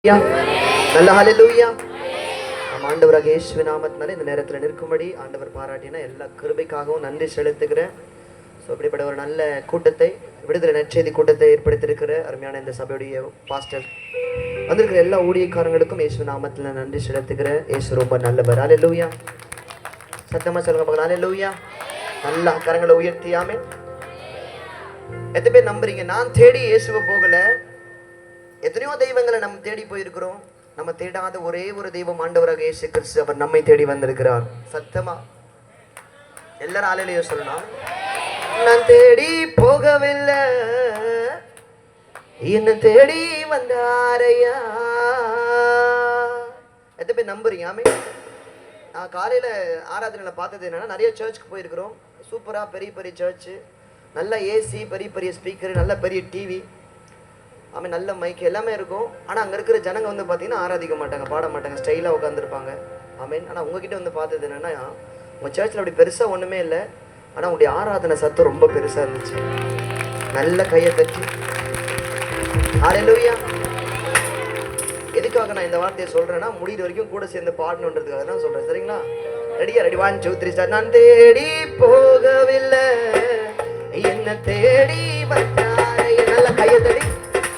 நல்ல ஹல்லேலூயா. நம் ஆண்டவராக இயேசுவின் நாமத்தினால இந்த நேரத்தில் நிற்கும்படி ஆண்டவர் பாராட்டின எல்லா கிருபைக்காகவும் நன்றி செலுத்துகிறேன். ஸோ இப்படிப்பட்ட ஒரு நல்ல கூட்டத்தை, விடுதலை நற்செய்தி கூட்டத்தை ஏற்படுத்தியிருக்கிற அருமையான இந்த சபையுடைய பாஸ்டர் வந்திருக்கிற எல்லா ஊழியக்காரங்களுக்கும் இயேசுவின் நாமத்தில் நன்றி செலுத்துகிறேன். இயேசு ரொம்ப நல்லவர். ஹல்லேலூயா. சத்தமாக சொல்லுங்க பார்க்கலாம். ஹல்லேலூயா. நல்ல கரங்களை உயர்த்தியாமே. எத்தனை பேர் நம்புறீங்க? நான் தேடி இயேசுவை போகல, எத்தனையோ தெய்வங்களை நம்ம தேடி போயிருக்கிறோம். நம்ம தேடாத ஒரே ஒரு தெய்வம் ஆண்டவராக இயேசு கிறிஸ்து. அவர் நம்மை தேடி வந்திருக்கிறார். சத்தமா எல்லாரும் ஹல்லேலூயா சொல்லணும். நான் தேடி போகவில்லை, என்ன தேடி வந்தாரையா. எத்தனை பேர் நம்புறீங்க? ஆமே. நான் காலையில் ஆராதனையில் பார்த்தது என்னன்னா, நிறைய சர்ச்சுக்கு போயிருக்கிறோம். சூப்பராக பெரிய பெரிய சர்ச்சு, நல்ல ஏசி, பெரிய பெரிய ஸ்பீக்கர், நல்ல பெரிய டிவி, ஆமாம், நல்ல மைக் எல்லாமே இருக்கும். ஆனால் அங்கே இருக்கிற ஜனங்க வந்து பார்த்தீங்கன்னா ஆராதிக்க மாட்டாங்க, பாட மாட்டாங்க, ஸ்டைலாக உட்காந்துருப்பாங்க. ஆமீன். ஆனால் உங்ககிட்ட வந்து பார்த்தது என்னென்னா, உங்கள் சர்ச்சில் அப்படி பெருசாக ஒன்றுமே இல்லை, ஆனால் உங்களுடைய ஆராதனை சத்தம் ரொம்ப பெருசாக இருந்துச்சு. நல்ல கையை தட்டி ஹல்லேலூயா. எதுக்காக நான் இந்த வார்த்தையை சொல்கிறேன்னா, முடிகிற வரைக்கும் கூட சேர்ந்து பாடணுன்றதுக்காக தான் சொல்கிறேன். சரிங்களா? ரெடியா? Ready, 1 2 3 start. நான் தேடி போகவில்லை, என்ன தேடி வந்தாரை. நல்ல கையை தட்டி.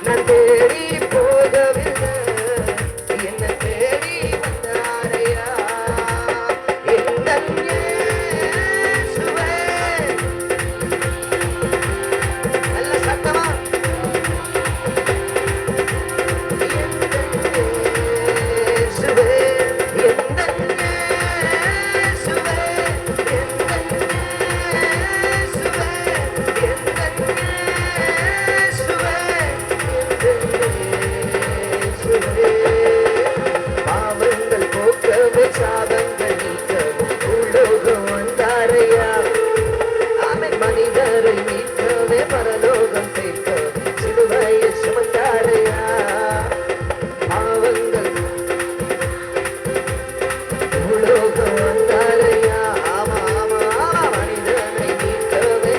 நான் தேடி போகவில்லை, என்ன தேடி வந்தாரையா. எந்தன் இயேசுவே. நல்ல சத்தமா. இயேசுவே, எந்தன் இயேசுவே, எந்தன் இயேசுவே, எந்தன் இயேசுவே. பாவங்கள் போக்கவே, சாதங்கள் நீக்கவும் உலோகம் வந்தாரையா. ஆமென். மனிதரை மீட்கவே, பரலோகம் சேர்க்கவே சிலுவையை சுமந்தாரையா. பாவங்கள் உலோகம் வந்தாரையா. ஆமா ஆமா ஆமா. மனிதனை மீட்கவே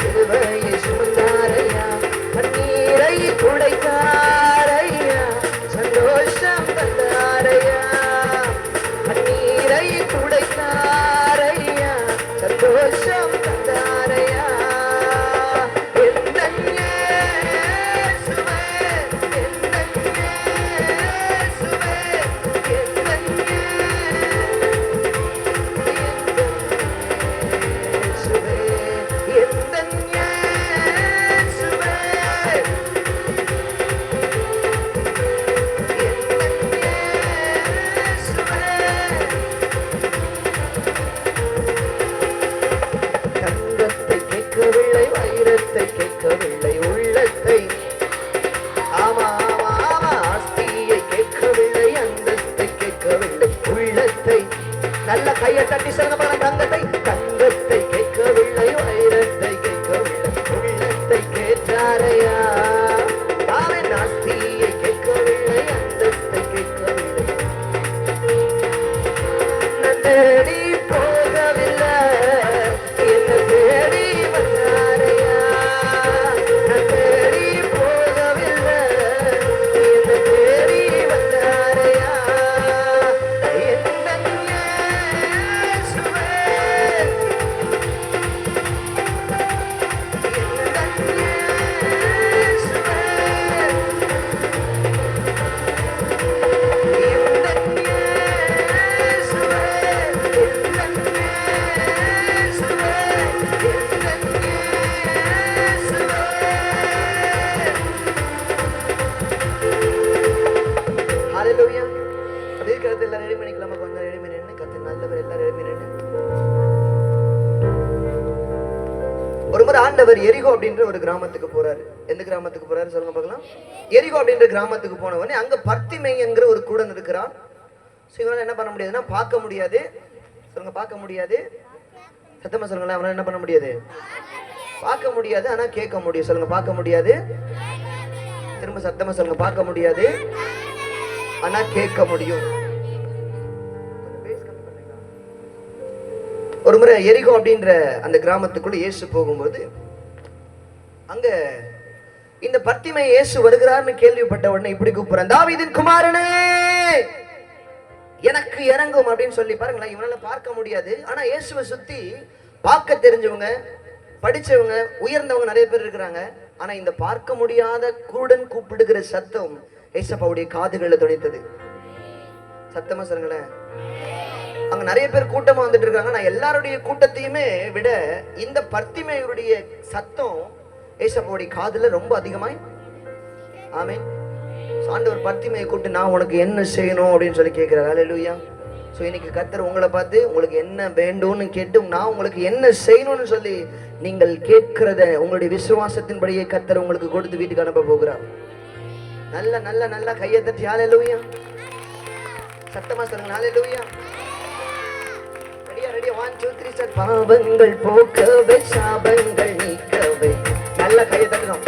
சிலுவையை சுமந்தாரையா. கண்ணீரை துடைத்தாரையா, சந்தோஷம் தந்தாரையா. கண்ணீரை துடைத்தாரையா, சந்தோஷம் தந்தாரையா. எந்தன் இயேசுவே, எந்தன் இயேசுவே, எந்தன் இயேசுவே, எந்தன் இயேசுவே. தங்கத்தை கேட்கவில்லை, வைரத்தை கேட்கவில்லை, உள்ளத்தை. ஆமா ஆமா ஆமா. ஆஸ்தியை கேட்கவில்லை, அந்தஸ்தை கேட்கவில்லை, உள்ளத்தை. நல்ல கையை தட்டி சொல்லுங்க பாருங்க. தங்கத்தை தங்கத்தை கேட்கவில்லை, வைரத்தை கேட்கவில்லை, உள்ளத்தை கேட்டாரையா. அவன் ஆஸ்தியை கேட்கவில்லை, அந்தஸ்தை கேட்கவில்லை. நான் தேடி போகவில்லை, என்ன தேடி வந்தாரையா. நான் தேடி போகவில்லை, என்ன தேடி வந்தாரையா. எந்தன் இயேசுவே, எந்தன் இயேசுவே, எந்தன் இயேசுவே, எந்தன் இயேசுவே, எந்தன் இயேசுவே. ஹல்லேலூயா. அப்படி இருக்கிறது எல்லாரும் ரெடி பண்ணிக்கலாமா? கொஞ்சம் ரெடி பண்ணி நின்று கர்த்தர் நல்லவர். எல்லாரும் ரெடி பண்ணி நின்று. ஒரு முறை ஆண்டவர் எரிகோ அப்படின்ற ஒரு கிராமத்துக்கு போறாரு. எந்த கிராமத்துக்கு போறாரு சொல்லுங்க பார்க்கலாம். எரிகோ அப்படின்ற கிராமத்துக்கு போனவனே அங்க பர்த்திமேய்ங்கிற ஒரு கூடன் இருக்கிறான். ஸோ இவனால என்ன பண்ண முடியாதுன்னா, பார்க்க முடியாது. சொல்லுங்க, பார்க்க முடியாது. சத்தமா சொல்லுங்களேன். அவனால என்ன பண்ண முடியாது? பார்க்க முடியாது, ஆனா கேட்க முடியும். சொல்லுங்க, பார்க்க முடியாது. திரும்ப சத்தமா சொல்லுங்க, பார்க்க முடியாது, ஆனா கேட்க முடியும். ஒரு முறை எரிகோ அப்படின்ற அந்த கிராமத்துக்குள்ள இயேசு போகும்போது அங்க இந்த பர்த்திமை இயேசு வருகிறார்னு கேள்விப்பட்ட உடனே இப்படி கூப்பிடுறான், தாவீதின் குமாரனே எனக்கு இறங்கும் அப்படின்னு சொல்லி. பாருங்களேன், இவனால பார்க்க முடியாது. ஆனா இயேசுவை சுத்தி பார்க்க தெரிஞ்சவங்க, படிச்சவங்க, உயர்ந்தவங்க நிறைய பேர் இருக்கிறாங்க. ஆனா இந்த பார்க்க முடியாத குருடன் கூப்பிடுகிற சத்தம் ஏசப்பாவுடைய காதுகளில் துணித்தது. சத்தமா சொல்லுங்களேன். அங்க நிறைய பேர் கூட்டமா வந்துட்டு இருக்காங்க. நான் எல்லாருடைய கூட்டத்தையுமே விட இந்த பர்த்திமையுடைய சத்தம் ஏசப்பாவுடைய காதுல ரொம்ப அதிகமாய். ஆமென். ஆண்டவர் பர்த்திமையை கூப்பிட்டு நான் உனக்கு என்ன செய்யணும் அப்படின்னு சொல்லி கேட்கிறார். ஹல்லேலூயா. ஸோ இன்னைக்கு கர்த்தர் உங்களை பார்த்து உங்களுக்கு என்ன வேண்டும்னு கேட்டு நான் உங்களுக்கு என்ன செய்யணும்னு சொல்லி நீங்கள் கேட்கிறத உங்களுடைய விசுவாசத்தின்படியே கர்த்தர் உங்களுக்கு கொடுத்து வீட்டுக்கு அனுப்ப போகிறார். நல்ல நல்ல நல்ல கையை தட்டி ஹல்லேலூயா. சத்தமா சொல்லுங்க ஹல்லேலூயா. ரெடியா ரெடியா 1 2 3 ஸ்டார்ட். பாவங்கள் போக்கவே சாபங்கள் நீக்கவே. நல்ல கையை தட்டணும்.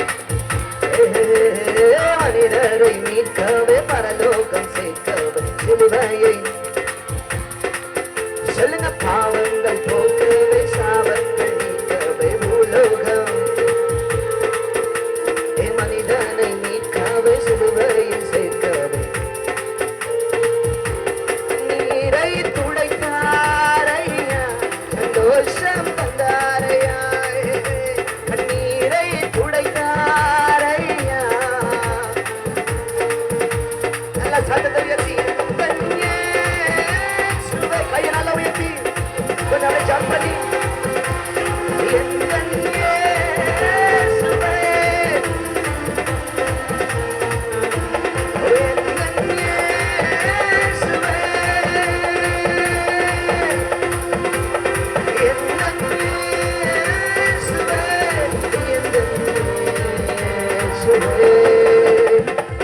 மனிதரை மீட்கவே பரலோகம் சேர்க்கவே சிலுவையை சொல்லுங்க. பாவங்கள் போக்கவே சாபங்கள் நீக்கவே பூலோகம் மனிதனை மீட்கவே சிலுவையில் சேர்க்கவே நீரை துடைத்தாரையா சந்தோஷம் தந்தாரையா நீரை துடைத்தாரையா. நல்ல சத்தத்தை உயர்த்தி கையை நல்லா உயர்த்தி கொஞ்சம் அப்படியே ஜம்ப் பண்ணி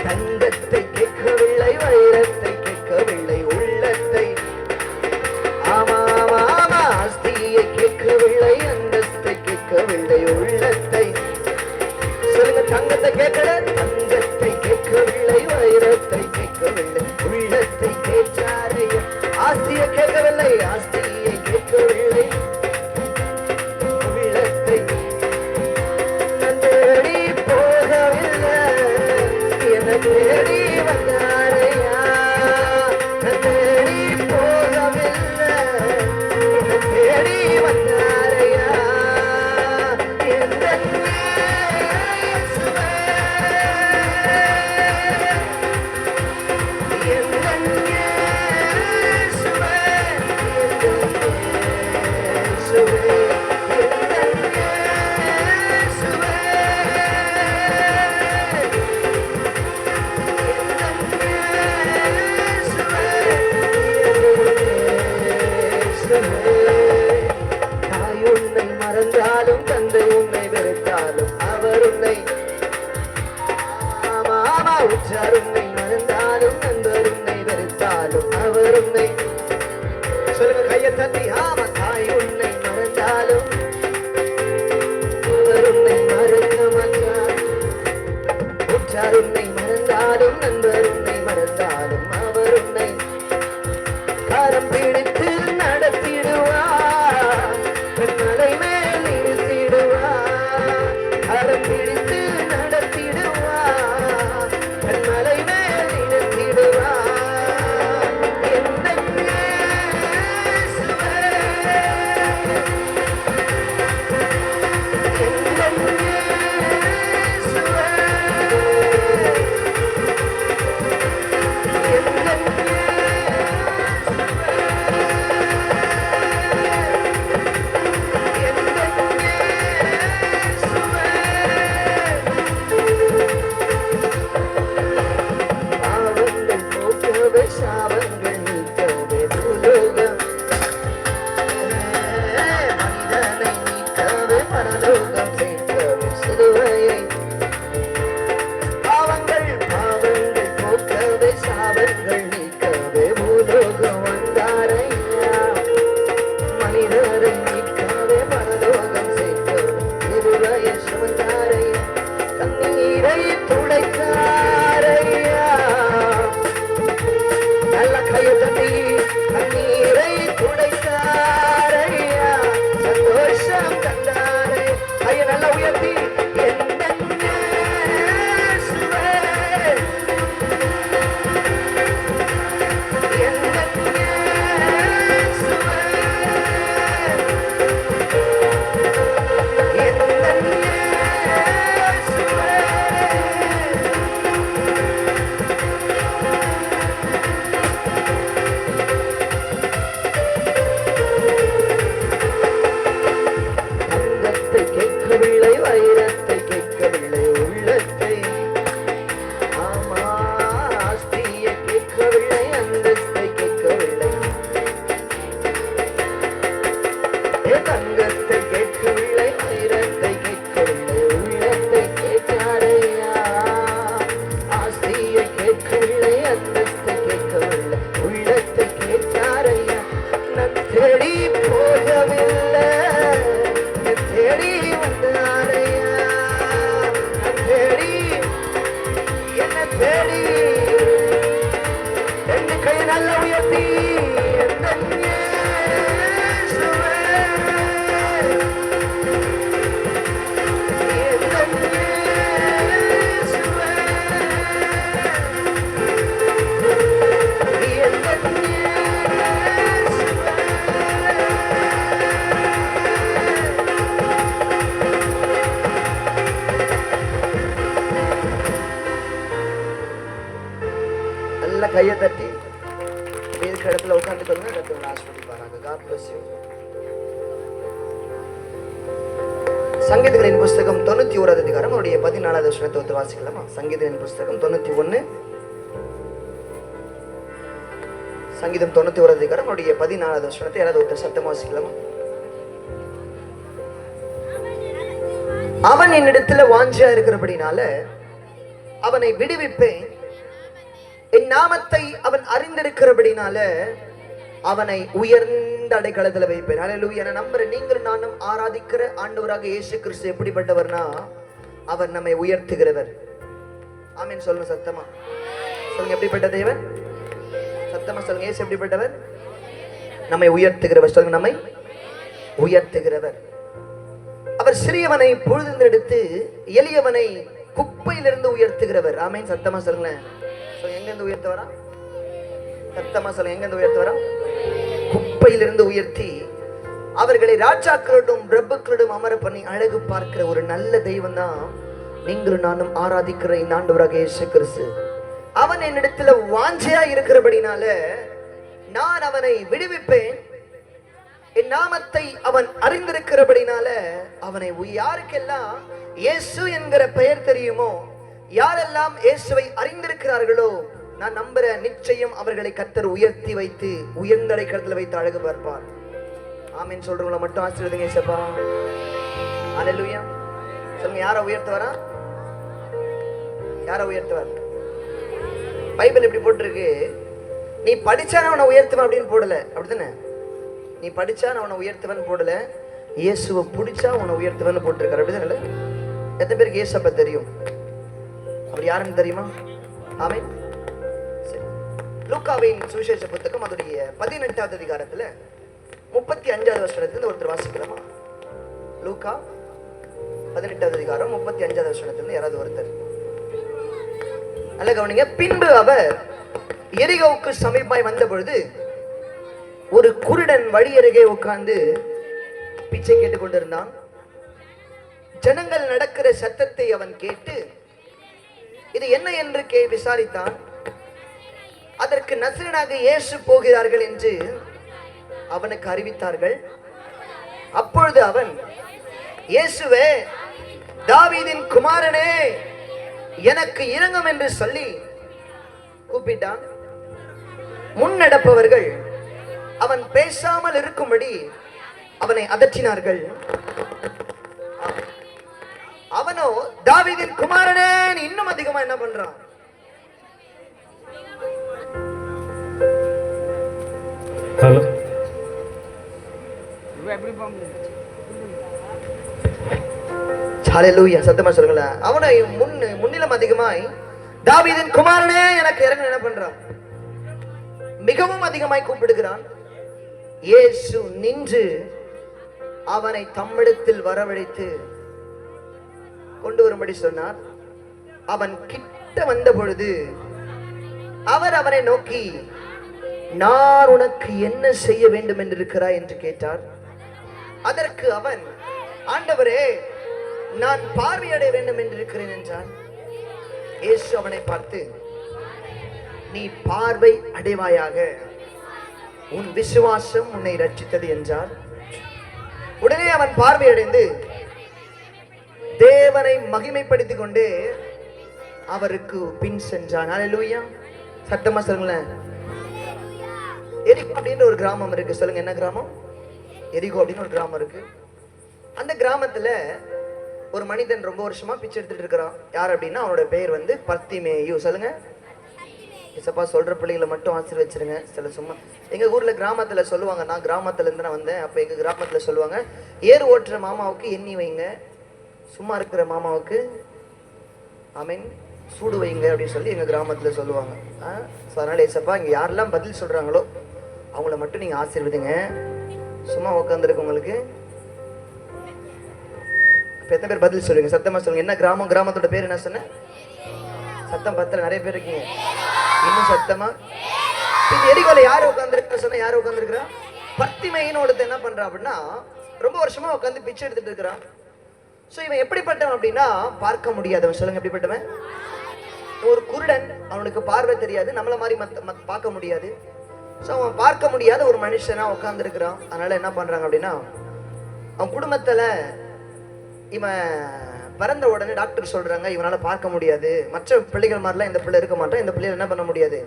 தங்கத்தை கேட்கவில்லை, வைரத்தை கேட்கவில்லை, உள்ளத்தை ஆஸ்தியை கேட்கவில்லை, அந்தஸ்தை கேட்கவில்லை, உள்ளத்தை சொல்லுங்க. தங்கத்தை கேட்கல, தங்கத்தை கேட்கவில்லை, வைரத்தை கேட்கவில்லை, உள்ளத்தை கேட்டாரே. ஆஸ்தியை கேட்கவில்லை, ஆஸ்தியை கேட்கவில்லை, உள்ளத்தை தேடி போகவில்லை, என தேடி வந்தாரையா. தேடி போகவில்லை, தேடி வந்தாரையா. தாய் உன்னை மறந்தாலும் தந்தை உன்னை வெறுத்தாலும் அவர் உன்னை உற்றார் உன்னை மறந்தாலும் நண்பர் உன்னை வெறுத்தாலும் அவர் உன்னை சொல்லுங்க கையை தட்டி. ஆமா, தாய் உன்னை மறந்தாலும் அவர் உன்னை மறக்க மாட்டார். உற்றார் உன்னை மறந்தாலும் நண்பர் உன்னை மறந்தாலும் அவர் உன்னை கரம் பிடித்து நடத்திடுவார், மலை மேல் நிறுத்திடுவார். கரம் பிடித்து நடத்திடுவார், மலை மேல் நிறுத்திடுவார். எந்த இயேசுவே, எந்த இயேசுவே. நல்ல கையை தட்டி இருக்கிற இடத்துல உட்காந்து கொள்ளுங்க. கர்த்தர் ஆசீர்வதிப்பாராக. God bless you. சங்கீதங்களின் புஸ்தகம் 91 அதிகாரம் அவருடைய 14வது வசனத்தை வாசிக்கலாமா? சங்கீதங்களின் புஸ்தகம் 91, சங்கீதம் 91 அதிகாரம் அவருடைய 14வது வசனத்தை யாராவது ஒருத்தர் சத்தமா வாசிக்கலாமா? அவன் என்னிடத்துல வாஞ்சியா இருக்கிறபடினால அவனை விடுவிப்பேன், என் நாமத்தை அவன் அறிந்திருக்கிறபடினால அவனை உயர்ந்த அடைக்கலத்துல வைப்பேன். ஹல்லேலூயா. என நம்புற நீங்கள் நானும் ஆராதிக்கிற ஆண்டவராக இயேசு கிறிஸ்து எப்படிப்பட்டவர்னா அவர் நம்மை உயர்த்துகிறவர். ஆமென் சொல்லுங்க சத்தமா சொல்லுங்க. எப்படிப்பட்ட தேவன்? சத்தமா சொல்லுங்க. இயேசு எப்படிப்பட்டவர்? நம்மை உயர்த்துகிறவர். சொல்லுங்க, நம்மை உயர்த்துகிறவர். அவர் சிறியவனை பொழுது எடுத்து எளியவனை குப்பையிலிருந்து உயர்த்துகிறவர். ஆமென் சத்தமா சொல்லுங்களேன். எங்க இருந்து உயர்த்துவரா? சத்தமா சொல்லுங்க. எங்க இருந்து உயர்த்துவரா? குப்பையிலிருந்து உயர்த்தி அவர்களை ராஜாக்களோடும் பிரபுக்களோடும் அமர பண்ணி அழகு பார்க்கிற ஒரு நல்ல தெய்வம் தான் நீங்களும் நானும் ஆராதிக்கிற இந்த ஆண்டவராக இயேசு கிறிஸ்து. அவன் என்னிடத்துல வாஞ்சையா இருக்கிறபடினால நான் அவனை விடுவிப்பேன், என் நாமத்தை அவன் அறிந்திருக்கிறபடினால அவனை யாருக்கெல்லாம் இயேசு என்கிற பெயர் தெரியுமோ, யாரெல்லாம் இயேசுவை அறிந்திருக்கிறார்களோ, நான் நம்புற நிச்சயம் அவர்களை கர்த்தர் உயர்த்தி வைத்து உயர்ந்த அடைக்கலத்துல வைத்து அழகு பார்ப்பார். ஆமென் சொல்றவங்கள மட்டும் ஆசீர்வதிங்க இயேசுப்பா. ஹல்லேலூயா. சொல்லுங்க, யாரை உயர்த்துவாரா? யாரை உயர்த்துவார்? பைபிள் எப்படி போட்டிருக்கு? நீ படிச்சா நான் அவனை உயர்த்துவேன் அப்படின்னு போடல, அப்படித்தானே? நீ படிச்சா நான் அவனை உயர்த்துவேன்னு போடல, இயேசுவை பிடிச்சா உன்னை உயர்த்துவேன்னு போட்டிருக்காரு, அப்படிதானே? எத்தனை பேருக்கு இயேசப்ப தெரியும்? அப்படி யாருன்னு தெரியுமா? ஆமென். லூக்காவின் சுவிசேஷ புத்தகம் அதோடைய 18வது அதிகாரத்துல 35வது வசனத்திலிருந்து ஒருத்தர் வாசிக்கலாமா? லூக்கா 18வது அதிகாரம் 35வது வசனத்திலிருந்து யாராவது ஒருத்தர் நல்ல கவனிங்க. பின்பு அவர் எரிகோவுக்கு சமீபமாய் வந்த பொழுது ஒரு குருடன் வழி அருகே உட்கார்ந்து பிச்சை கேட்டுக் கொண்டிருந்தான். ஜனங்கள் நடக்கிற சத்தத்தை அவன் கேட்டு இது என்ன என்று விசாரித்தான். அதற்கு நசரேயனாக இயேசு போகிறார்கள் என்று அவனுக்கு அறிவித்தார்கள். அப்பொழுது அவன், இயேசுவே, தாவீதின் குமாரனே, எனக்கு இரங்கும் என்று சொல்லி கூப்பிட்டான். முன்னடப்பவர்கள் அவன் பேசாமல் இருக்கும்படி அவனை அதற்றினார்கள். அவனோ தாவீதின் குமாரனே இன்னும் அதிகமா என்ன பண்றான்? ஹலோ, ஹல்லேலூயா. சத்தமா சொல்லுங்களேன். அவனை முன்னிலும் அதிகமாய் தாவீதின் குமாரனே எனக்கு இறங்க என்ன பண்றான்? மிகவும் அதிகமாய் கூப்பிடுகிறான். இயேசு நின்று அவனை தம்மிடத்தில் வரவழைத்து கொண்டு வரும்படி சொன்னார். அவன் கிட்ட வந்த பொழுது அவர் அவனை நோக்கி, நான் உனக்கு என்ன செய்ய வேண்டும் என்று இருக்கிறாய் என்று கேட்டார். அதற்கு அவன், ஆண்டவரே, நான் பார்வையடைய வேண்டும் என்று இருக்கிறேன் என்றான். இயேசு அவனை பார்த்து, நீ பார்வை அடைவாயாக, உன் விசுவாசம் உன்னை ரட்சித்தது என்றார். உடனே அவன் பார்வையடைந்து தேவனை மகிமைப்படுத்திக் கொண்டு அவருக்கு பின் சென்றான். ஹல்லேலூயா. சத்தமா சொல்லுங்களேன். எரிகோ அப்படின்ற ஒரு கிராமம் இருக்கு. சொல்லுங்க, என்ன கிராமம்? எரிகோ அப்படின்னு ஒரு கிராமம் இருக்கு. அந்த கிராமத்துல ஒரு மனிதன் ரொம்ப வருஷமா பிச்சை எடுத்துட்டு இருக்கிறான். யார் அப்படின்னா அவனோட பெயர் வந்து பர்த்திமேயு. சொல்லுங்க. இசப்பா சொல்ற பிள்ளைகளை மட்டும் ஆசீர்வச்சிருங்க. சில சும்மா எங்க ஊர்ல கிராமத்துல சொல்லுவாங்க, நான் கிராமத்துல இருந்து நான் வந்தேன். அப்ப எங்க கிராமத்துல சொல்லுவாங்க, ஏறு ஓட்டுற மாமாவுக்கு எண்ணி வைங்க, சும்மா இருக்கிற மாமாவுக்கு ஆமீன் சூடு வைங்க அப்படின்னு சொல்லி எங்க கிராமத்துல சொல்லுவாங்க. அதனால ஏசப்பா இங்க யாரெல்லாம் பதில் சொல்றாங்களோ அவங்கள மட்டும் நீங்க ஆசீர்வதிங்க. சும்மா உட்காந்துருக்கு உங்களுக்கு எத்தனை பேர் பதில் சொல்லுங்க? சத்தமா சொல்லுங்க. என்ன கிராமம்? கிராமத்தோட பேர் என்ன சொன்ன? சத்தம் பத்தல, நிறைய பேர் இருக்கீங்க. இன்னும் சத்தமா. இந்த எரிகோல யாரு உட்காந்துருக்க சொன்னா? யாரு உட்காந்துருக்கிறா? பர்த்திமேயுன்னு ஒருத்தன் என்ன பண்றான் அப்படின்னா ரொம்ப வருஷமா உட்காந்து பிச்சை எடுத்துட்டு இருக்கிறான். சோ இவன் எப்படிப்பட்டவன் அப்படின்னா பார்க்க முடியாதவன். சொல்லுங்க, எப்படிப்பட்டவன்? ஒரு குருடன், அவனுக்கு பார்வை தெரியாது, நம்மள மாதிரி பார்க்க முடியாது. ஸோ அவன் பார்க்க முடியாத ஒரு மனுஷனா உட்காந்துருக்கிறான். அதனால என்ன பண்றாங்க அப்படின்னா, அவன் குடும்பத்துல இவன் பிறந்த உடனே டாக்டர் சொல்றாங்க இவனால பார்க்க முடியாது, மற்ற பிள்ளைகள் மாதிரிலாம் இந்த பிள்ளை இருக்க மாட்டான், இந்த பிள்ளைகள் என்ன பண்ண முடியாது,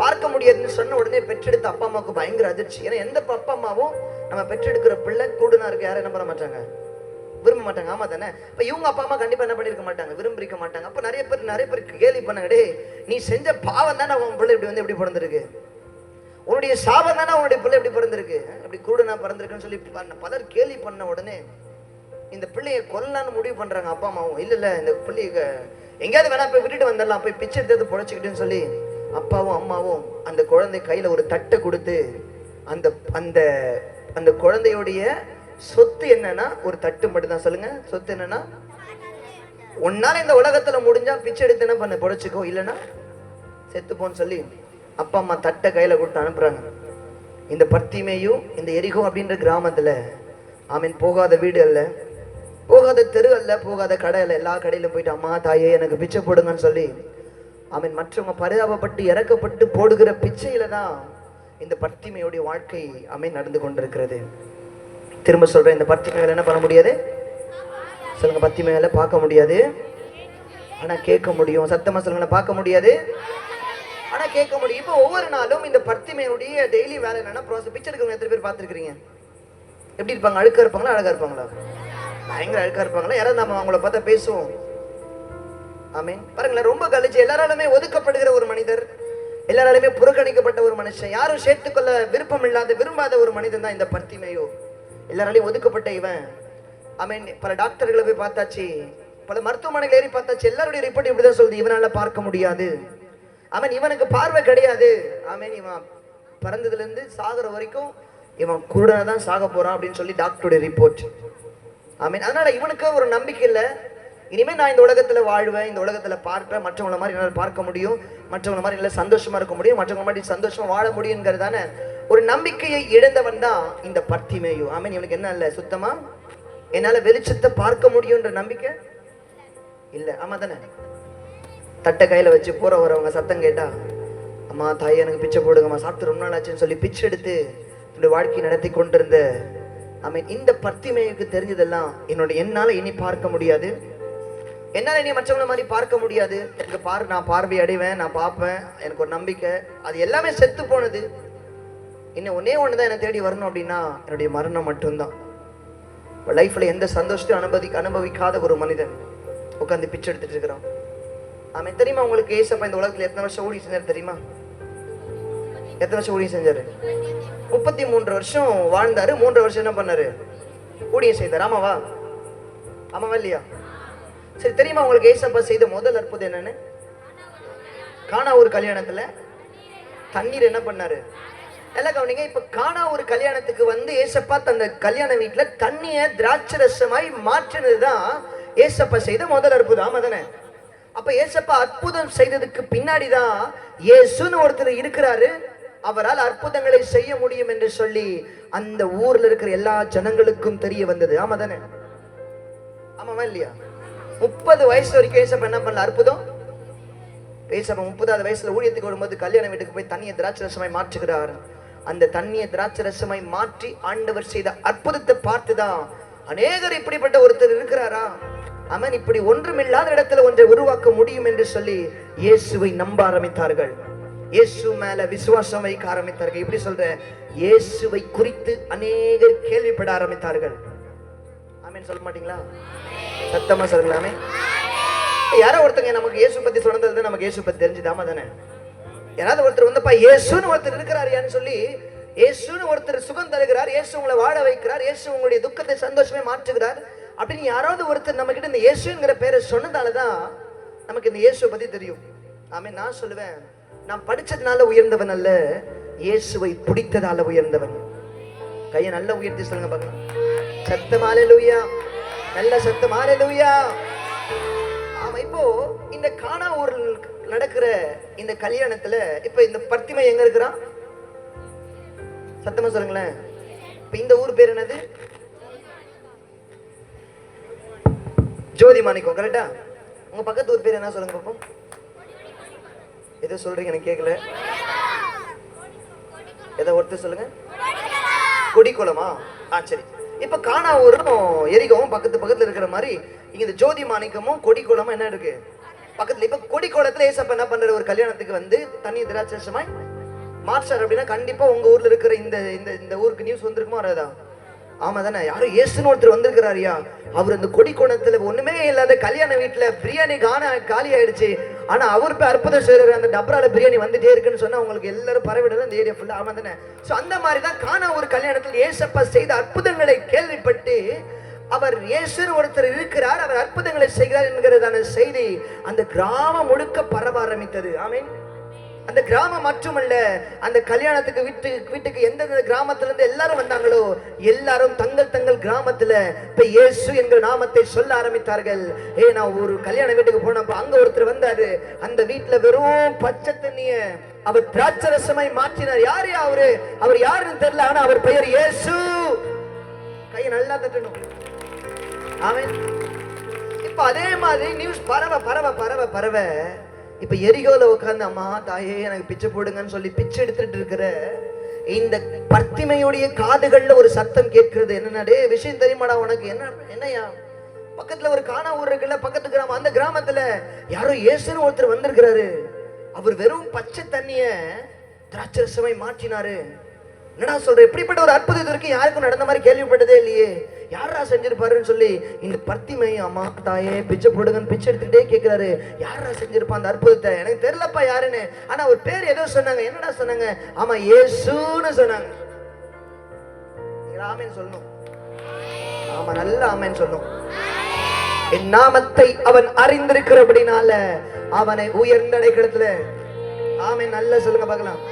பார்க்க முடியாதுன்னு சொன்ன உடனே பெற்றெடுத்த அப்பா அம்மாவுக்கு பயங்கர அதிர்ச்சி. ஏன்னா எந்த அப்பா அம்மாவும் நம்ம பெற்றெடுக்கிற பிள்ளை கூடுனா இருக்கு யாரும் என்ன பண்ண மாட்டாங்க, விரும்ப மாட்டாங்க. ஆமா தானே? இப்ப இவங்க அப்பா அம்மா கண்டிப்பா என்ன பண்ணிருக்க மாட்டாங்க, விரும்பிருக்க மாட்டாங்க. அப்ப நிறைய பேர் கேலி பண்ணாங்க, டே நீ செஞ்ச பாவம் தானே உன் பிள்ளை இப்படி வந்து எப்படி பிறந்திருக்கு, உன்னுடைய சாபம் தானே உன்னுடைய பிள்ளை எப்படி பிறந்திருக்கு, அப்படி கூடுனா பிறந்திருக்குன்னு சொல்லி பலர் கேலி பண்ண உடனே இந்த பிள்ளைய கொல்லலான்னு முடிவு பண்றாங்க அப்பா அம்மாவும். இல்ல இந்த பிள்ளைய எங்கேயாவது வேணா போய் விட்டுட்டு வந்துடலாம், போய் பிச்சை எடுத்து பொழைச்சிக்கிட்டுன்னு சொல்லி அப்பாவும் அம்மாவும் அந்த குழந்தை கையில ஒரு தட்டை கொடுத்து அந்த அந்த அந்த குழந்தையுடைய சொத்து என்னன்னா ஒரு தட்டு மட்டும் தான். சொல்லுங்க, சொத்து என்னன்னா, உன்னால இந்த உலகத்துல முடிஞ்சா பிச்சை எடுத்து என்ன பண்ண பொழைச்சிக்கோ, இல்லைன்னா செத்துப்போன்னு சொல்லி அப்பா அம்மா தட்டை கையில கொடுத்து அனுப்புறாங்க. இந்த பர்த்திமேயும் இந்த எரிகோ அப்படின்ற கிராமத்துல ஆமீன் போகாத வீடு அல்ல, போகாத தெரு அல்ல, போகாத கடை அல்ல, எல்லா கடையிலும் போயிட்டு அம்மா தாயே எனக்கு பிச்சை போடுங்கன்னு சொல்லி ஆமீன் மற்றவங்க பரிதாபப்பட்டு இறக்கப்பட்டு போடுகிற பிச்சையில தான் இந்த பர்த்திமையுடைய வாழ்க்கை ஆமீன் நடந்து கொண்டிருக்கிறது. திரும்ப சொல்றேன், இந்த பர்த்திமையில என்ன பண்ண முடியாது, சொல்லுங்க, பர்த்திமையில பார்க்க முடியாது ஆனா கேட்க முடியும். சத்தமா சொல்லுங்க, பார்க்க முடியாது ஆனா கேட்க முடியும். இப்போ ஒவ்வொரு நாளும் இந்த பர்த்திமையுடைய டெய்லி வேலை என்னன்னா ப்ராசஸ். பிச்சை எடுக்கிறவங்க எத்தனை பேர் பார்த்துருக்கீங்க? எப்படி இருப்பாங்க, அழுக்கா இருப்பாங்களா அழகா இருப்பாங்களா? பயங்கர அழுக்கா இருப்பாங்களா? யாராவது நம்ம அவங்கள பார்த்தா பேசுவோம். ஆமீன். பாருங்களேன், ரொம்ப கழிச்சு எல்லாராலுமே ஒதுக்கப்படுகிற ஒரு மனிதர், எல்லாராலுமே புறக்கணிக்கப்பட்ட ஒரு மனுஷன், யாரும் சேர்த்துக்கொள்ள விருப்பம் இல்லாத விரும்பாத ஒரு மனிதன் தான் இந்த பர்த்திமேயு. எல்லாராலையும் ஒதுக்கப்பட்ட இவன். ஆமீன். பல டாக்டர்களை போய் பார்த்தாச்சு, பல மருத்துவமனைகள் ஏறி பார்த்தாச்சு, எல்லாருடைய ரிப்போர்ட் இப்படிதான் சொல்லுது, இவனால பார்க்க முடியாது. ஆமீன். இவனுக்கு பார்வை கிடையாது. ஆமீன். இவன் பிறந்ததுல இருந்து சாகுற வரைக்கும் இவன் குருடனா தான் சாக போறான் அப்படின்னு சொல்லி டாக்டருடைய ரிப்போர்ட். ஆமீன். அதனால இவனுக்கு ஒரு நம்பிக்கை இல்லை, இனிமே நான் இந்த உலகத்துல வாழ்வேன், இந்த உலகத்துல பார்ப்பேன், மற்றவங்கள மாதிரி என்னால் பார்க்க முடியும், மற்றவங்கள மாதிரி எல்லாம் சந்தோஷமா இருக்க முடியும், மற்றவங்க மாதிரி சந்தோஷமா வாழ முடியுங்கிறதான ஒரு நம்பிக்கையை இழந்தவன் தான் இந்த பர்த்திமேயு. ஆமீன். இவனுக்கு என்ன இல்லை, சுத்தமா என்னால வெளிச்சத்தை பார்க்க முடியும்ன்ற நம்பிக்கை இல்லை. ஆமா தானே? தட்டை கையில வச்சு போற வரவங்க சத்தம் கேட்டா, அம்மா தாயே எனக்கு பிச்சை போடுங்கம்மா, சாப்பிட்டு ரொம்ப நாள் ஆச்சுன்னு சொல்லி பிச்சை எடுத்து என்னுடைய வாழ்க்கை நடத்தி கொண்டிருந்த ஆமீன் இந்த பர்த்திமேயுக்கு தெரிஞ்சதெல்லாம் என்னால இனி பார்க்க முடியாது, என்னால இனி மற்றவங்கள மாதிரி பார்க்க முடியாது, எனக்கு நான் பார்வை அடைவேன், நான் பார்ப்பேன், எனக்கு ஒரு நம்பிக்கை, அது எல்லாமே செத்து போனது. இன்னும் ஒன்னே ஒண்ணுதான் என்னை தேடி வரணும் அப்படின்னா என்னுடைய மரணம் மட்டும்தான். லைஃப்ல எந்த சந்தோஷத்தையும் அனுபவிக்காத ஒரு மனிதன் உட்காந்து பிச்சை எடுத்துட்டு இருக்கிறான். ஆமீன். தெரியுமா உங்களுக்கு ஏசப்பா இந்த உலகத்துல எத்தனை வருஷம் ஊழியம் செஞ்சாரு தெரியுமா? எத்தனை வருஷம் ஊழியம் செஞ்சாரு? 33 வருஷம் வாழ்ந்தாரு. 3 வருஷம் என்ன பண்ணாரு? ஊழியம் செய்தார். ஆமாவா? ஆமாவா இல்லையா? சரி, தெரியுமா உங்களுக்கு ஏசப்பா செய்த முதல் அற்புதம் என்னன்னு? கானா ஒரு கல்யாணத்துல தண்ணீர் என்ன பண்ணாரு? எல்லாம் கவனிங்க. இப்ப கானா ஒரு கல்யாணத்துக்கு வந்து ஏசப்பா தந்த கல்யாண வீட்டுல தண்ணிய திராட்சை ரசமாய் மாற்றினதுதான் ஏசப்பா செய்த முதல் அற்புதம். ஆமா தானே? அப்ப ஏசப்பா அற்புதம் செய்ததுக்கு பின்னாடிதான் இயேசுன்னு ஒருத்தர் இருக்கிறாரு, அவரால் அற்புதங்களை செய்ய முடியும் என்று சொல்லி அந்த ஊர்ல இருக்கிற எல்லா ஜனங்களுக்கும் தெரிய வந்தது. ஆமா தானே? ஆமாவா இல்லையா? 30 வயசு வரைக்கும் ஏசப்பா என்ன பண்ணல? அற்புதம். ஏசப்பா 30வது வயசுல ஊழியத்துக்கு வரும்போது கல்யாண வீட்டுக்கு போய் தண்ணியை திராட்சை ரசமாய் மாற்றுகிறார். அந்த தண்ணியை திராட்சை ரசமாய் மாற்றி ஆண்டவர் செய்த அற்புதத்தை பார்த்துதான் அநேகர் இப்படிப்பட்ட ஒருத்தர் இருக்கிறாரா, அவன் இப்படி ஒன்றுமில்லாத இடத்துல ஒன்றை உருவாக்க முடியும் என்று சொல்லி இயேசுவை நம்ப ஆரம்பித்தார்கள், இயேசு மேல விசுவாசம் வைக்க ஆரம்பித்தார்கள். இப்படி சொல்ற, இயேசுவை குறித்து அநேகர் கேள்விப்பட ஆரம்பித்தார்கள். ஆமீன் சொல்ல மாட்டீங்களா? சத்தமா சொல்லலாமே. யாரோ ஒருத்தங்க நமக்கு இயேசு பத்தி சொன்னது நமக்கு இயேசு பத்தி தெரிஞ்சுதாமா தானே? யாராவது ஒருத்தர் வந்தப்பா இயேசுன்னு ஒருத்தர் இருக்கிறார் சொல்லி, இயேசுன்னு ஒருத்தர் சுகம் தருகிறார், இயேசு உங்களை வாழ வைக்கிறார், இயேசு உங்களுடைய துக்கத்தை சந்தோஷமே மாற்றுகிறார் அப்படின்னு யாராவது ஒருத்தர் நம்ம கிட்ட இந்த இயேசுங்கிற பேரை சொன்னதாலதான் நமக்கு இந்த இயேசுவை பத்தி தெரியும். ஆமீன். நான் சொல்லுவேன், நான் படிச்சதுனால உயர்ந்தவன் அல்ல, இயேசுவை பிடித்ததால உயர்ந்தவன். கையை நல்லா உயர்த்தி சொல்லுங்க பார்க்கலாம். சத்தம் ஹல்லேலூயா, நல்ல சத்தம் ஹல்லேலூயா. ஆமா. இப்போ இந்த கானா ஊரில் நடக்கிற இந்த கல்யாணத்துல இப்ப இந்த பர்த்திமை எங்க இருக்கிறான்? சத்தமா சொல்லுங்களேன். இப்ப இந்த ஊர் பேர் என்னது? ஜோதி மாணிக்கம். கரெக்டா? உங்க பக்கத்து ஊர் பேர் என்ன சொல்லுங்க பாப்போம்? எதை சொல்றீங்க எனக்கு கேட்கல. எதை ஒருத்தர் சொல்லுங்க. கொடிக்குளமா? சரி. இப்ப கானாவூரும் எரிகவும் பக்கத்து பக்கத்துல இருக்கிற மாதிரி இங்க இந்த ஜோதி மாணிக்கமும் கொடிக்குளமும் என்ன இருக்கு பக்கத்துல. இப்ப கொடிக்குளத்துல ஏசப்பா என்ன பண்ற, ஒரு கல்யாணத்துக்கு வந்து தண்ணி திராட்சமாய் மாற்றார் அப்படின்னா கண்டிப்பா உங்க ஊர்ல இருக்கிற இந்த இந்த ஊருக்கு நியூஸ் வந்திருக்குமா வராதா? ஆமா தானே. யாரும் இயேசுன்னு ஒருத்தர் வந்திருக்கிறாரியா, அவர் அந்த கொடிக்கோணத்துல ஒண்ணுமே இல்லாத கல்யாண வீட்டுல பிரியாணி காலி ஆயிடுச்சு, ஆனா அவர் போய் அற்புதம் செய்யற அந்த டப்ரால பிரியாணி வந்துட்டே இருக்குன்னு சொன்னா உங்களுக்கு எல்லாரும் பரவிடலாம் இந்த ஏரியா ஃபுல்லா. ஆமா தானே. சோ அந்த மாதிரிதான் கானா ஒரு கல்யாணத்தில் ஏசப்பா செய்த அற்புதங்களை கேள்விப்பட்டு அவர் இயேசுன்னு ஒருத்தர் இருக்கிறார், அவர் அற்புதங்களை செய்கிறார் என்கிறதான செய்தி அந்த கிராமம் முழுக்க பரவ ஆரம்பித்தது. ஆமென். அந்த கிராமம் மட்டுமல்ல, அந்த கல்யாணத்துக்கு வீட்டுக்கு எந்தெந்த கிராமத்துல இருந்து எல்லாரும் வந்தாங்களோ எல்லாரும் தங்கள் தங்கள் கிராமத்துல இப்ப இயேசு என்கிற நாமத்தை சொல்ல ஆரம்பித்தார்கள். நான் ஒரு கல்யாண வீட்டுக்கு போனப்ப அங்க ஒருத்தர் வந்தாரு, அந்த வீட்டுல வெறும் பச்சை தண்ணிய அவர் திராட்சரசமாய் மாற்றினார். யாரு அவரு? அவர் யாருன்னு தெரியல, ஆனா அவர் பெயர் இயேசு. கையை நல்லா தட்டணும். ஆமென். இப்ப அதே மாதிரி நியூஸ் பரவ பரவ பரவ பரவ இப்ப எரிகோல உட்கார்ந்து அம்மா தாயே எனக்கு பிச்சை போடுங்கன்னு சொல்லி பிச்சை எடுத்துட்டு இருக்கிற இந்த பர்த்திமையுடைய காதுகள்ல ஒரு சத்தம் கேட்கிறது. என்னடே விஷயம் தெரியுமாடா உனக்கு? என்னையா? பக்கத்துல ஒரு கானா ஊர் இருக்குல்ல, பக்கத்து கிராமம், அந்த கிராமத்துல யாரோ இயேசுன்னு ஒருத்தர் வந்திருக்கிறாரு, அவர் வெறும் பச்சை தண்ணிய திராட்சரசமாய் மாற்றினாரு. என்னடா சொல்ற? இப்படிப்பட்ட ஒரு அற்புதம் இருக்கு யாருக்கும் நடந்த மாதிரி கேள்விப்பட்டதே இல்லையே, யாரா செஞ்சிருப்பாருன்னு சொல்லி இந்த பர்த்திமை அம்மா தாயே பிச்சை போடுங்கன்னு பிச்சை எடுத்துட்டே கேட்கிறாரு. யாரா செஞ்சிருப்பா அந்த அற்புதத்தை? எனக்கு தெரியலப்பா யாருன்னு, ஆனா ஒரு பேர் ஏதோ சொன்னாங்க. என்னடா சொன்னாங்க? ஆமா இயேசுன்னு சொன்னாங்க. ஆமென் சொல்லணும். ஆமா நல்ல ஆமென் சொல்லணும். என் நாமத்தை அவன் அறிந்திருக்கிறபடினால அவனை உயர்ந்த இடத்துல. ஆமென் நல்ல சொல்லுங்க பார்க்கலாம்.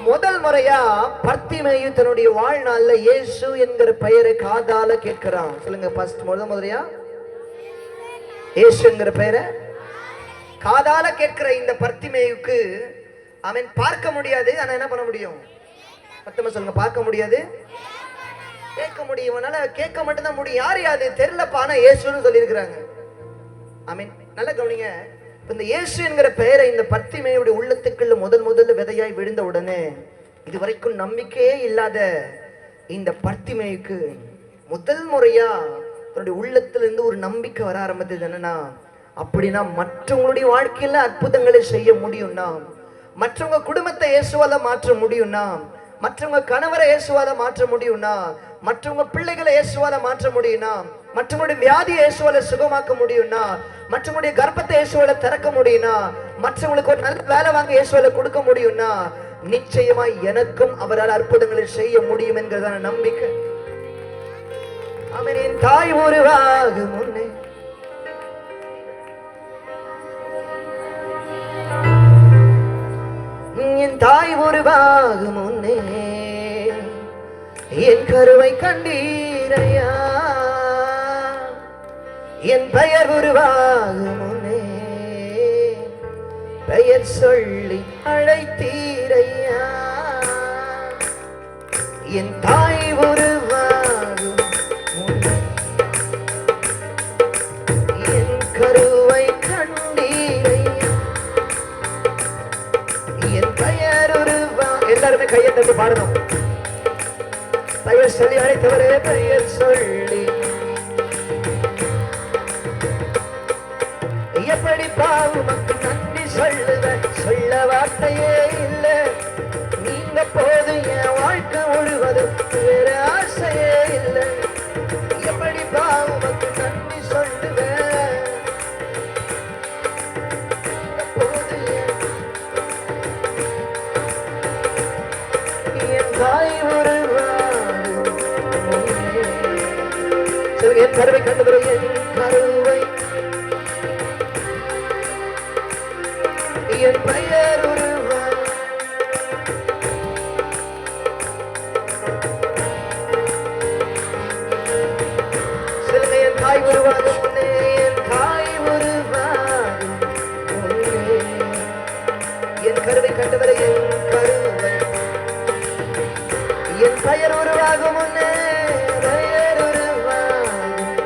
முதல் முறையா பர்த்திமேயு தன்னுடைய வாழ்நாள்ல இயேசு என்கிற பெயரை காதால கேட்கிறான். சொல்லுங்க. முதல் முறையா இயேசு என்கிற பெயரை காதால கேட்கிற இந்த பர்த்திமேயுக்கு அவன் பார்க்க முடியாது, ஆனா என்ன பண்ண முடியும்? சத்தமா சொல்லுங்க. பார்க்க முடியாது, கேட்க முடியும். அதனால கேட்க மட்டும்தான் முடியும். யார் யாது தெரியலப்பா, ஆனா இயேசுன்னு சொல்லி இருக்கிறாங்க. ஆமென். நல்ல கவனிங்க. இந்த இயேசு என்கிற பெயரை இந்த பர்த்திமேயுடைய உள்ளத்துக்குள்ள முதல்ல விதையாய் விழுந்த உடனே இதுவரைக்கும் நம்பிக்கையே இல்லாத இந்த பர்த்திமேயுக்கு முதல் முறையா தன்னுடைய உள்ளத்திலிருந்து ஒரு நம்பிக்கை வர ஆரம்பித்தது. என்னன்னா, அப்படின்னா மற்றவங்களுடைய வாழ்க்கையில அற்புதங்களை செய்ய முடியும்னா, மற்றவங்க குடும்பத்தை இயேசுவால மாற்ற முடியும்னா, மற்றவங்க கணவரை இயேசுவால மாற்ற முடியும்னா, மற்றவங்க பிள்ளைகளை இயேசுவால மாற்ற முடியும்னா, மற்றவங்களுடைய வியாதியை இயேசுவால சுகமாக்க முடியும்னா, மற்றவங்களுடைய கர்ப்பத்தை இயேசுவால திறக்க முடியும்னா, மற்றவங்களுக்கு ஒரு நல்ல வேலை வாங்க இயேசுவால கொடுக்க முடியும்னா, நிச்சயமா எனக்கும் அவரால் அற்புதங்களை செய்ய முடியும் என்கிறதான நம்பிக்கை. ஆமென். என் தாய் உருவாகும் முன்னே என் தாய் உருவாகும் முன்னே என் கருவை கண்டீரையா, என் பெயர் உருவாகும் முன்னே பெயர் சொல்லி அழைத்தீரையா, என் தாய் உருவாகும் முன்னே என் கருவை கண்டீரையா, என் பெயர் உருவா. எல்லாருமே கையை தட்டி பாடணும். பெயர் சொல்லி அழைத்தவரே, பெயர் சொல்லி. எப்படி பாவுமக்கு நன்றி சொல்லுவேன், சொல்ல வார்த்தையே இல்லை. நீங்க போது என் வாழ்க்கை முழுவதும் வேற ஆசையே இல்லை. எப்படி பாவுமக்கு நன்றி சொல்லுவேன், போது என் தாய் உருவாகும் முன்னே. சொல்லுங்க. என் கருவை கண்டு என் கருவை என் பெயர் உருவா. சொல்லுங்க. என் தாய் உருவாகும் முன்னே, என் தாய் உருவாகும் முன்னே என் கருவை கண்டவரை என் கருவை என் பெயர் உருவாகும் முன்னே பெயர் உருவாகும்,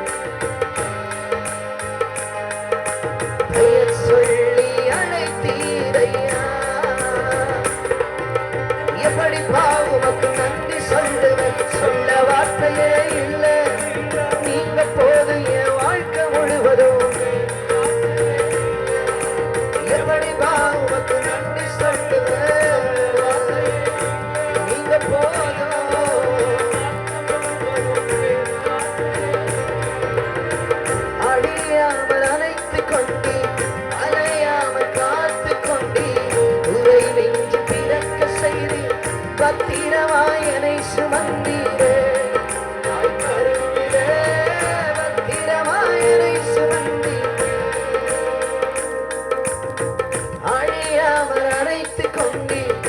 பெயர் சொல்லி அழைத்தீரை. பத்திரமாய் என்னை சுமந்தீரே, தாய் கருவிலே பத்திரமாய் என்னை சுமந்தீரே, அழியாமல் அணைத்துக் கொண்டீர்,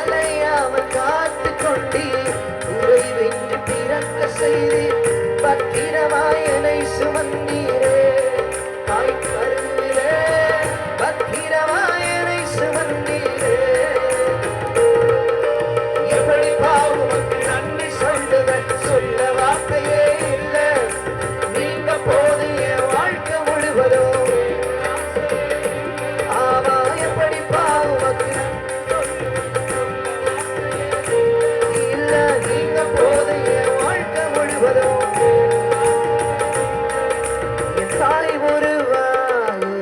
அலையாமல் காத்துக் கொண்டீர், உரை வென்று பிறக்க செய்தீர், பத்திரமாய் என்னை சுமந்தீரே, தாய் கருவிலே பத்திரமாய் என்னை சுமந்தீரே. எப்படி பாவுமக்கு நன்றி சொல்லுவேன், சொல்ல வார்த்தையே இல்லை, நீங்க போது என் வாழ்க்கை முழுவதும். ஆமா, எப்படி பாவுமக்கு இல்ல, நீங்க போது என் வாழ்க்கை முழுவதும். என் தாய் ஒருவாகும்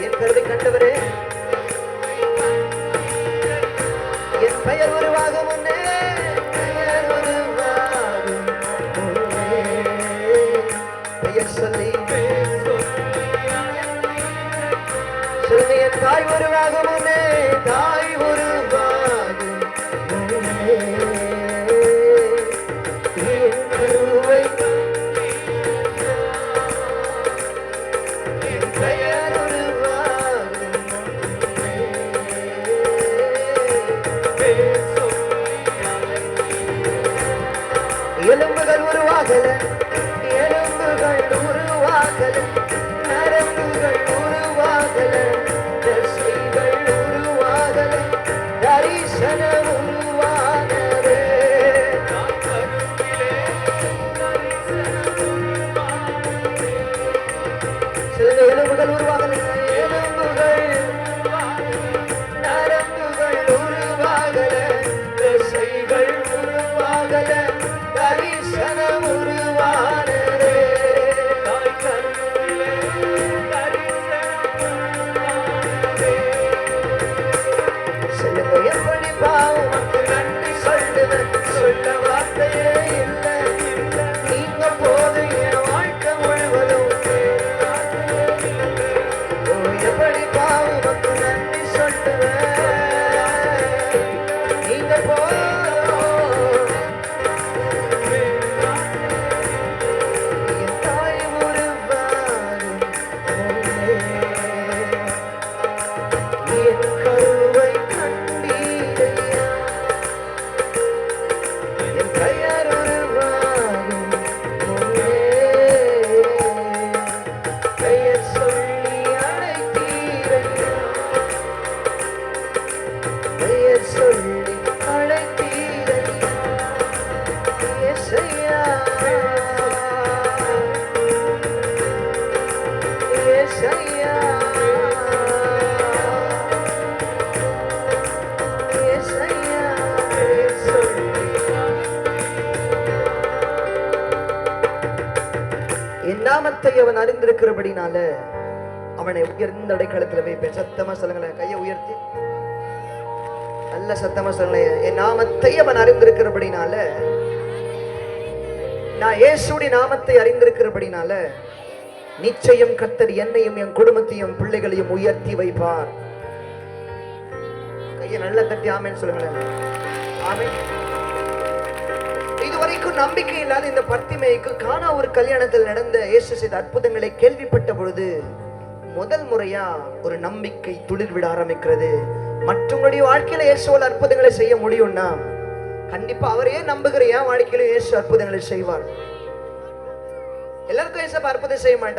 என் கருவை கண்டவரே, என் பெயர் உருவாகும் முன்னே, பெயர் உருவாகும் முன்னே, பெயர் சொல்லி சொல்லுங்க, என் தாய் உருவாகும் முன்னே, தாய் உருவாகும் முன்னே, என் கருவை என் பெயர் உருவாகும் முன்னே. எலும்புகள் உருவாகல, எலும்புகள் உருவாகல, நரம்புகள் உருவாகல, தசைகள் உருவாகல, தரிசனம் உருவாகலே. சில எலும்புகள் உருவாகல, எலும்புகள் நரம்புகள் உருவாகல, தசைகள் உருவாகல, தரிசனம் உருவானதே. தாய் கருவிலே தரிசனம் உருவானதே. சொல்லுங்க, எப்படி பாவமக்கு நன்றி சொல்லுவேன், சொல்ல வார்த்தையே இல்லை, நீங்க போது என் வாழ்க்கை முழுவதும். ஓ, எப்படி பாவமக்கு நன்றி சொல்லுவேன், நீங்க போதும். என் தாய் உருவாகும் முன்னே, என் கருவை கண்டீரையா, என் பெயர் உருவாகும் முன்னே, பெயர் சொல்லி அழைத்தீரையா, பெயர் சொல்லி அழைத்தீரையா, இயேசையா, இயேசையா, இயேசையா, பெயர் சொல்லி. என் நாமத்தை அவன் அறிந்திருக்கிறபடினால அவனை உயர்ந்த அடைக்கலத்தில் வைப்பேன். சத்தமா சொல்லுங்களேன், கையை உயர்த்தி நல்ல சத்தமா சொல்லுங்களேன். என் நாமத்தை அவன் அறிந்திருக்கிறபடினால, நான் இயேசுடைய நாமத்தை அறிந்திருக்கிறபடினால நிச்சயம் கர்த்தர் என்னையும் என் குடும்பத்தையும் பிள்ளைகளையும் உயர்த்தி வைப்பார். கையை நல்ல தட்டி ஆமென் சொல்லுங்களேன். ஆமென். இதுவரைக்கும் நம்பிக்கை இல்லாத இந்த பர்த்திமேயுக்கு கானா ஒரு கல்யாணத்தில் நடந்த இயேசு செய்த அற்புதங்களை கேள்விப்பட்ட பொழுது முதல் முறையா ஒரு நம்பிக்கை துளிர் விட ஆரம்பிக்கிறது. மற்றவங்களுடைய வாழ்க்கையில இயேசுவால் அற்புதங்களை செய்ய முடியும்னா கண்டிப்பா அவரையே நம்புகிற என் வாழ்க்கையில இயேசு அற்புதங்களை செய்வார். எல்லாருக்கும் இயேசு அற்புதம் செய்ய மாட்டார்.